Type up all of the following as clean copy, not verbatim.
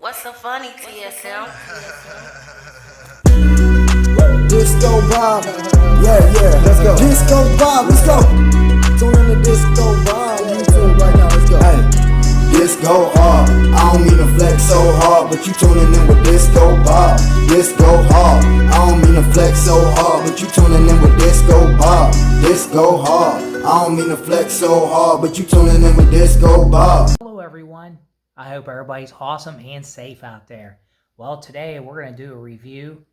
What's so funny, TSM? Disco Bob, yeah, let's go. Disco Bob, let's go. Tune in to Disco Bob, YouTube right now, let's go. Hey, Disco hard, I don't mean to flex so hard, but you tuning in with Disco Bob. Disco hard, I don't mean to flex so hard, but you tuning in with Disco Bob. Disco hard, I don't mean to flex so hard, but you tuning in with Disco Bob. Hello everyone, I hope everybody's awesome and safe out there. Well, today we're going to do a review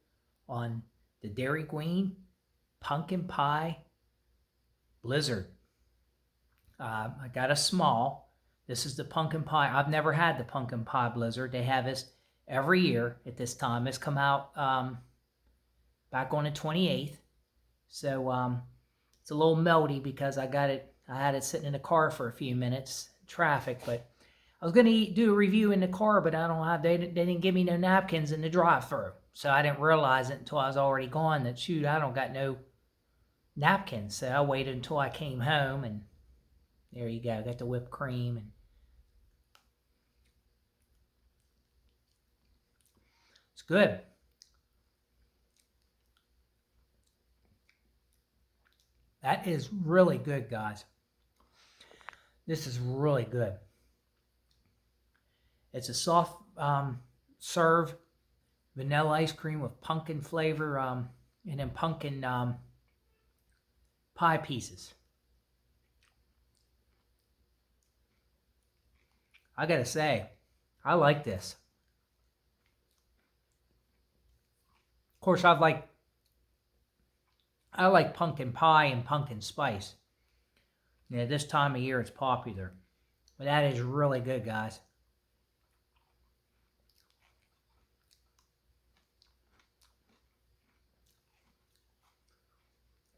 on the Dairy Queen Pumpkin Pie Blizzard. I got a small. This is the pumpkin pie. I've never had the pumpkin pie Blizzard. They have this every year at this time. It's come out back on the 28th. So it's a little melty because I had it sitting in the car for a few minutes, traffic, but I was going to do a review in the car, but I don't have, they didn't give me no napkins in the drive-thru. So I didn't realize it until I was already gone that, shoot, I don't got no napkins. So I waited until I came home, and there you go. Got the whipped cream. And it's good. That is really good, guys. This is really good. It's a soft serve vanilla ice cream with pumpkin flavor and then pumpkin pie pieces. I gotta say, I like this. Of course, I like pumpkin pie and pumpkin spice. You know, this time of year it's popular. But that is really good, guys.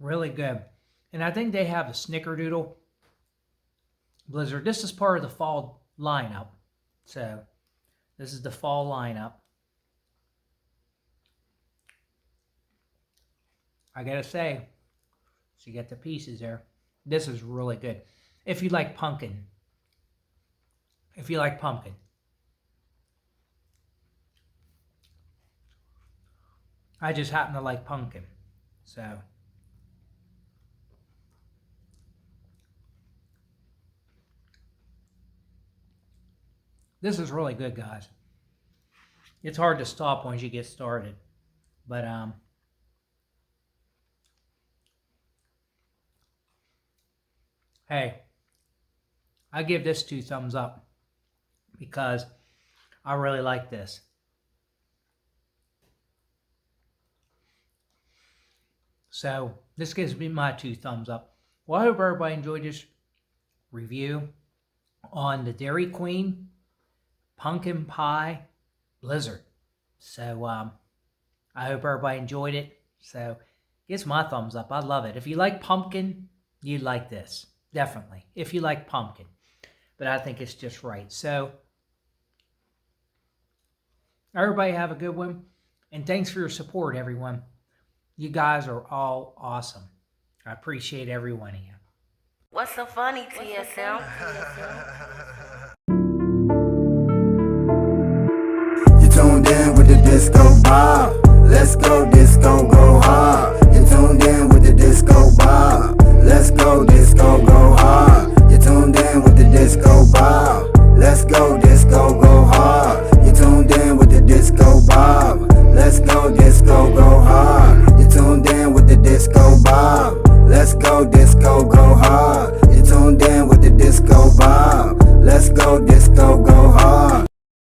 Really good. And I think they have a Snickerdoodle Blizzard. This is part of the fall lineup. So this is the fall lineup. I gotta say, so you get the pieces there. This is really good. If you like pumpkin. If you like pumpkin. I just happen to like pumpkin. So this is really good, guys. It's hard to stop once you get started. But hey, I give this 2 thumbs up because I really like this. So this gives me my 2 thumbs up. Well, I hope everybody enjoyed this review on the Dairy Queen Pumpkin Pie Blizzard. So I hope everybody enjoyed it. So it's my thumbs up. I love it. If you like pumpkin, you'd like this. Definitely. If you like pumpkin. But I think it's just right. So everybody have a good one. And thanks for your support, everyone. You guys are all awesome. I appreciate every one of you. What's so funny, TSM? You tuned in with the Disco Bob. Let's go, disco, go